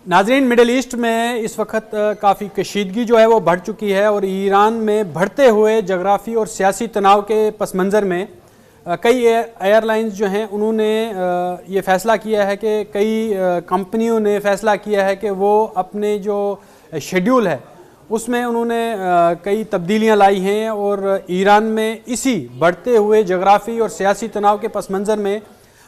नाजरीन, middle east में इस वक्त काफ़ी कशीदगी जो है वो बढ़ चुकी है और ईरान में बढ़ते हुए जगराफी और सियासी तनाव के पस मंज़र में कई एयरलाइंस जो हैं उन्होंने ये फ़ैसला किया है कि कई कंपनियों ने फ़ैसला किया है कि वो अपने जो शेड्यूल है उसमें उन्होंने कई तब्दीलियां लाई हैं और ईरान में इसी बढ़ते हुए जगराफी और सियासी तनाव के पस मंज़र में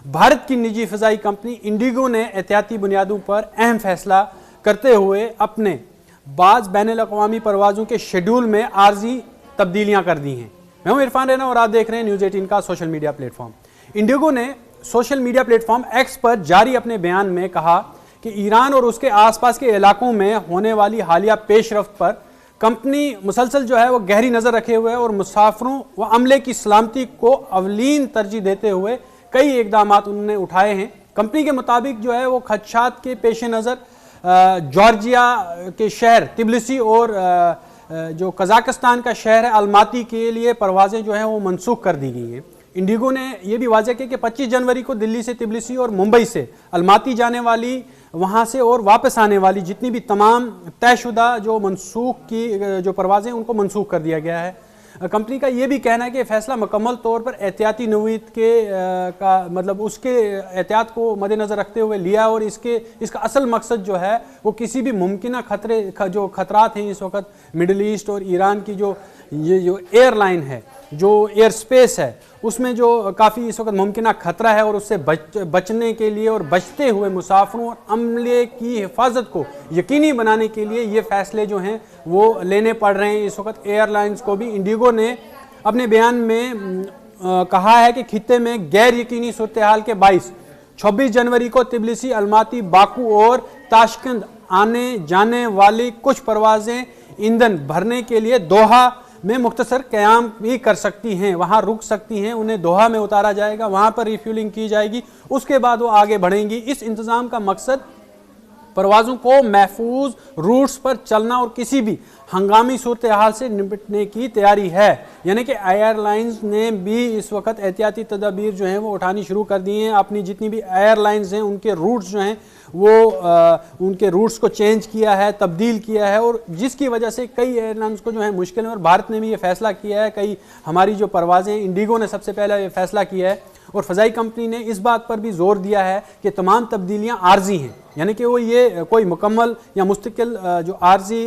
भारत की निजी फ़ज़ाई कंपनी इंडिगो ने एहतियाती बुनियादों पर अहम फैसला करते हुए अपने बाज़ बैनुल-अक़वामी परवाज़ों के शेड्यूल में आर्जी तब्दीलियां कर दी हैं। मैं हूं इरफान रैना और आप देख रहे हैं न्यूज़ 18 का सोशल मीडिया प्लेटफॉर्म। इंडिगो ने सोशल मीडिया प्लेटफॉर्म एक्स पर जारी अपने बयान में कहा कि ईरान और उसके आसपास के इलाकों में होने वाली हालिया पेशरफ्त पर कंपनी मुसलसल जो है वो गहरी नज़र रखे हुए और मुसाफिरों व अमले की सलामती को अवलीन तरजीह देते हुए कई इकदाम उन्होंने उठाए हैं। कंपनी के मुताबिक जो है वो खदशात के पेश नज़र जॉर्जिया के शहर तिब्लिसी और जो कजाकिस्तान का शहर है अलमाती के लिए परवाज़ें जो हैं वो मनसूख कर दी गई हैं। इंडिगो ने यह भी वाज़ेह किया कि 25 जनवरी को दिल्ली से तिब्लिसी और मुंबई से अलमाती जाने वाली वहाँ से और वापस आने वाली जितनी भी तमाम तयशुदा जो मनसूख की जो परवाज़ें उनको मनसूख कर दिया गया है। कंपनी का ये भी कहना है कि फैसला मुकम्मल तौर पर एहतियाती नौईयत के का मतलब उसके एहतियात को मद्देनज़र रखते हुए लिया और इसका असल मकसद जो है वो किसी भी मुमकिन जो खतरात हैं इस वक्त मिडिल ईस्ट और ईरान की जो एयरलाइन है, जो एयर स्पेस है, उसमें जो काफ़ी इस वक्त मुमकिन खतरा है और उससे बचने के लिए और बचते हुए मुसाफिरों और अमले की हिफाजत को यकीनी बनाने के लिए ये फ़ैसले जो हैं वो लेने पड़ रहे हैं इस वक्त एयरलाइंस को भी। इंडिगो ने अपने बयान में कहा है कि खित्ते में गैर यकीनी सूरत हाल के बाइस 26 जनवरी को तिब्लिसी, अलमाती, बाकू और ताशकंद आने जाने वाली कुछ परवाज़ें ईंधन भरने के लिए दोहा में मुख्तसर क़याम भी कर सकती हैं, वहाँ रुक सकती हैं, उन्हें दोहा में उतारा जाएगा, वहाँ पर रिफ्यूलिंग की जाएगी, उसके बाद वो आगे बढ़ेंगी। इस इंतज़ाम का मकसद परवाज़ों को महफूज रूट्स पर चलना और किसी भी हंगामी सूरत हाल से निपटने की तैयारी है। यानी कि एयरलाइंस ने भी इस वक्त एहतियाती तदाबीर जो हैं वो उठानी शुरू कर दी हैं। अपनी जितनी भी एयरलाइंस हैं उनके रूट्स जो हैं वो उनके रूट्स को चेंज किया है, तब्दील किया है और जिसकी वजह से कई एयरलाइंस को जो है मुश्किल है और भारत ने भी ये फैसला किया है। कई हमारी जो परवाज़ें इंडिगो ने सबसे पहले ये फैसला किया है और फ़ज़ाई कंपनी ने इस बात पर भी जोर दिया है कि तमाम तब्दीलियाँ आर्जी हैं, यानी कि वो ये कोई मुकम्मल या मुस्तकिल जो आर्जी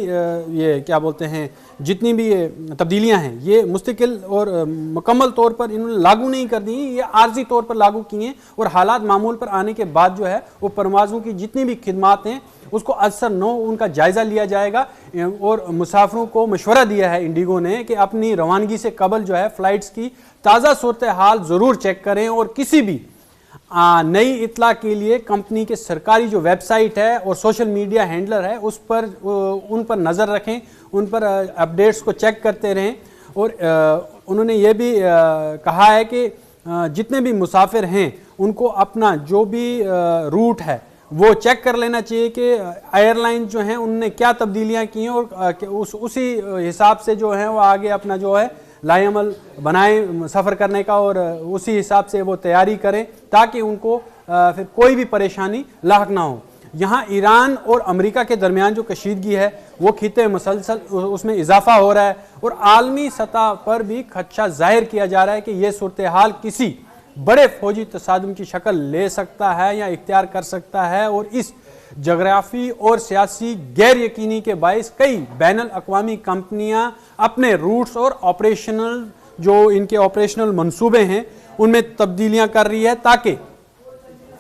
ये क्या बोलते हैं जितनी भी ये तब्दीलियाँ हैं ये मुस्तकिल और मुकम्मल तौर पर इन्होंने लागू नहीं कर दी, ये आर्जी तौर पर लागू किए हैं और हालात मामूल पर आने के बाद जो है वो परवाज़ों की जितनी भी खिदमात हैं उसको असर नो उनका जायज़ा लिया जाएगा और मुसाफिरों को मशवरा दिया है इंडिगो ने कि अपनी रवानगी से कबल जो है फ़्लाइट्स की ताज़ा सूरत हाल ज़रूर चेक करें और किसी भी नई इतला के लिए कंपनी के सरकारी जो वेबसाइट है और सोशल मीडिया हैंडलर है उस पर उन पर नज़र रखें, उन पर अपडेट्स को चेक करते रहें। और उन्होंने ये भी कहा है कि जितने भी मुसाफिर हैं उनको अपना जो भी रूट है वो चेक कर लेना चाहिए कि एयरलाइन जो हैं उनने क्या तब्दीलियां की हैं और उसी हिसाब से जो है वो आगे अपना जो है लाएअमल बनाएं सफ़र करने का और उसी हिसाब से वो तैयारी करें ताकि उनको फिर कोई भी परेशानी लाहक ना हो। यहाँ ईरान और अमेरिका के दरमियान जो कशीदगी है वो खित्ते मुसलसल उसमें इजाफा हो रहा है और आलमी सतह पर भी खदशा जाहिर किया जा रहा है कि ये सूरत हाल किसी बड़े फौजी तसादुम की शक्ल ले सकता है या इख्तियार कर सकता है और इस जगराफी और सियासी गैर यकीनी के बाइस कई बैनुल-अक़वामी कंपनियां अपने रूट्स और ऑपरेशनल जो इनके ऑपरेशनल मंसूबे हैं उनमें तब्दीलियां कर रही है ताकि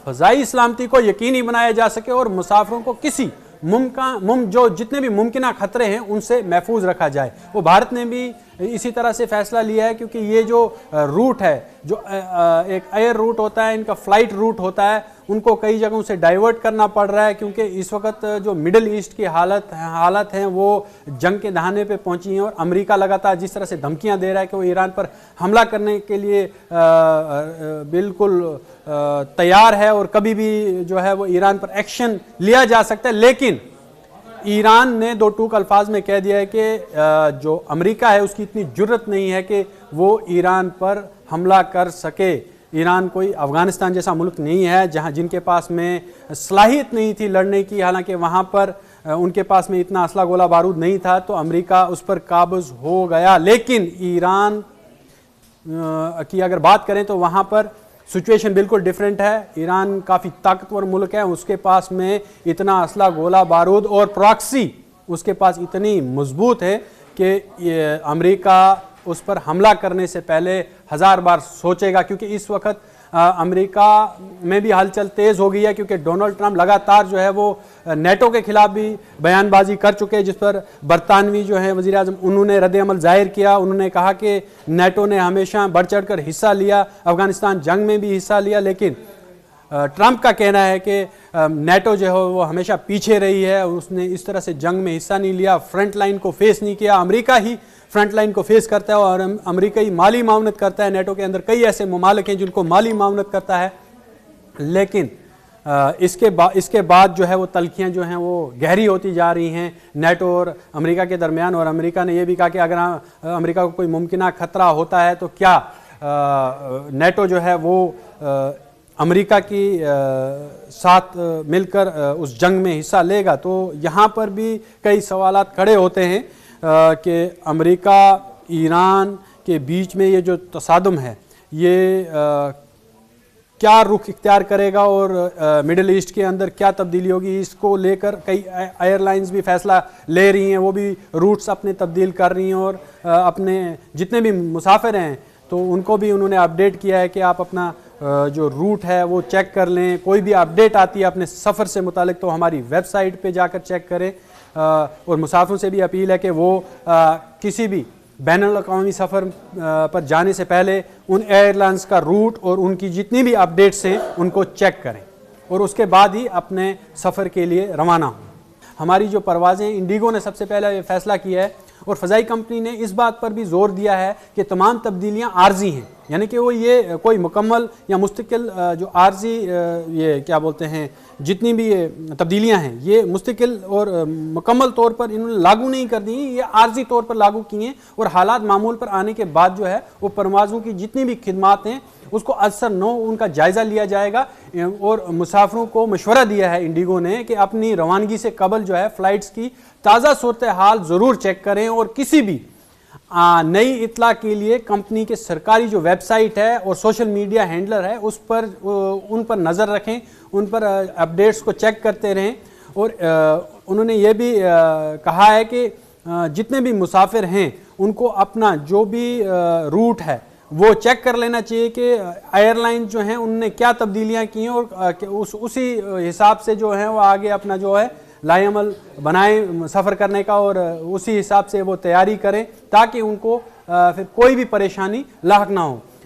फ़ज़ाई सलामती को यकीनी बनाया जा सके और मुसाफिरों को किसी जो जितने भी मुमकिन खतरे हैं उनसे महफूज रखा जाए। वो भारत ने भी इसी तरह से फैसला लिया है क्योंकि ये जो रूट है जो एक एयर रूट होता है, इनका फ़्लाइट रूट होता है, उनको कई जगहों से डाइवर्ट करना पड़ रहा है क्योंकि इस वक्त जो मिडिल ईस्ट की हालत हैं वो जंग के दहाने पे पहुंची हैं और अमेरिका लगातार जिस तरह से धमकियां दे रहा है कि वो ईरान पर हमला करने के लिए बिल्कुल तैयार है और कभी भी जो है वो ईरान पर एक्शन लिया जा सकता है। लेकिन ईरान ने दो टूक अल्फाज में कह दिया है कि जो अमेरिका है उसकी इतनी जुर्रत नहीं है कि वो ईरान पर हमला कर सके। ईरान कोई अफ़गानिस्तान जैसा मुल्क नहीं है जहां जिनके पास में सलाहियत नहीं थी लड़ने की, हालांकि वहां पर उनके पास में इतना असला गोला बारूद नहीं था, तो अमेरिका उस पर काबूज हो गया। लेकिन ईरान की अगर बात करें तो वहां पर सिचुएशन बिल्कुल डिफरेंट है। ईरान काफ़ी ताकतवर मुल्क है, उसके पास में इतना असला गोला बारूद और प्रॉक्सी उसके पास इतनी मजबूत है कि अमेरिका उस पर हमला करने से पहले 1000 बार सोचेगा, क्योंकि इस वक्त अमेरिका में भी हलचल तेज़ हो गई है, क्योंकि डोनाल्ड ट्रंप लगातार जो है वो नेटो के खिलाफ भी बयानबाजी कर चुके हैं, जिस पर बरतानवी जो है वज़ीर आज़म उन्होंने रद्द-ए-अमल जाहिर किया। उन्होंने कहा कि नेटो ने हमेशा बढ़ चढ़ कर हिस्सा लिया, अफगानिस्तान जंग में भी हिस्सा लिया, लेकिन ट्रंप का कहना है कि नेटो जो है वो हमेशा पीछे रही है, उसने इस तरह से जंग में हिस्सा नहीं लिया, फ्रंट लाइन को फेस नहीं किया। अमेरिका ही फ्रंट लाइन को फेस करता है और अमेरिका ही माली मावनत करता है। नेटो के अंदर कई ऐसे ममालिक हैं जिनको माली मावनत करता है, लेकिन इसके बाद जो है वो तलखियाँ जो हैं वो गहरी होती जा रही हैं नेटो और अमेरिका के दरमियान। और अमेरिका ने यह भी कहा कि अगर अमेरिका को कोई मुमकिन खतरा होता है तो क्या नेटो जो है वो अमेरिका की साथ मिलकर उस जंग में हिस्सा लेगा। तो यहाँ पर भी कई सवालात खड़े होते हैं कि अमेरिका ईरान के बीच में ये जो तसादुम है ये क्या रुख इख्तियार करेगा और मिडिल ईस्ट के अंदर क्या तब्दीली होगी, इसको लेकर कई एयरलाइंस भी फैसला ले रही हैं, वो भी रूट्स अपने तब्दील कर रही हैं और अपने जितने भी मुसाफिर हैं तो उनको भी उन्होंने अपडेट किया है कि आप अपना जो रूट है वो चेक कर लें। कोई भी अपडेट आती है अपने सफ़र से मुतालिक तो हमारी वेबसाइट पे जाकर चेक करें। और मुसाफिरों से भी अपील है कि वो किसी भी बैनुल अक़वामी सफ़र पर जाने से पहले उन एयरलाइंस का रूट और उनकी जितनी भी अपडेट्स हैं उनको चेक करें और उसके बाद ही अपने सफ़र के लिए रवाना हों। हमारी जो परवाज़ें, इंडिगो ने सबसे पहले ये फैसला किया है और फ़ज़ाई कंपनी ने इस बात पर भी जोर दिया है कि तमाम तब्दीलियाँ आर्जी हैं, यानी कि वो ये कोई मुकम्मल या मुस्तकिल जो आर्जी ये क्या बोलते हैं जितनी भी ये तब्दीलियाँ हैं ये मुस्तकिल और मुकम्मल तौर पर इन्होंने लागू नहीं कर दी, ये आर्जी तौर पर लागू किए हैं और हालात मामूल पर आने के बाद जो है वो परवाज़ों की जितनी भी खिदमात हैं उसको असर नो उनका जायज़ा लिया जाएगा। और मुसाफिरों को मशवरा दिया है इंडिगो ने कि अपनी रवानगी से कबल जो है फ़्लाइट्स की ताज़ा सूरत हाल ज़रूर चेक करें और किसी भी नई इतला के लिए कंपनी के सरकारी जो वेबसाइट है और सोशल मीडिया हैंडलर है उस पर उन पर नज़र रखें, उन पर अपडेट्स को चेक करते रहें। और उन्होंने ये भी कहा है कि जितने भी मुसाफिर हैं उनको अपना जो भी रूट है वो चेक कर लेना चाहिए कि एयरलाइन जो हैं उनने क्या तब्दीलियां की हैं और उसी हिसाब से जो है वो आगे अपना जो है लाएअमल बनाएं सफ़र करने का और उसी हिसाब से वो तैयारी करें ताकि उनको फिर कोई भी परेशानी लाहक ना हो।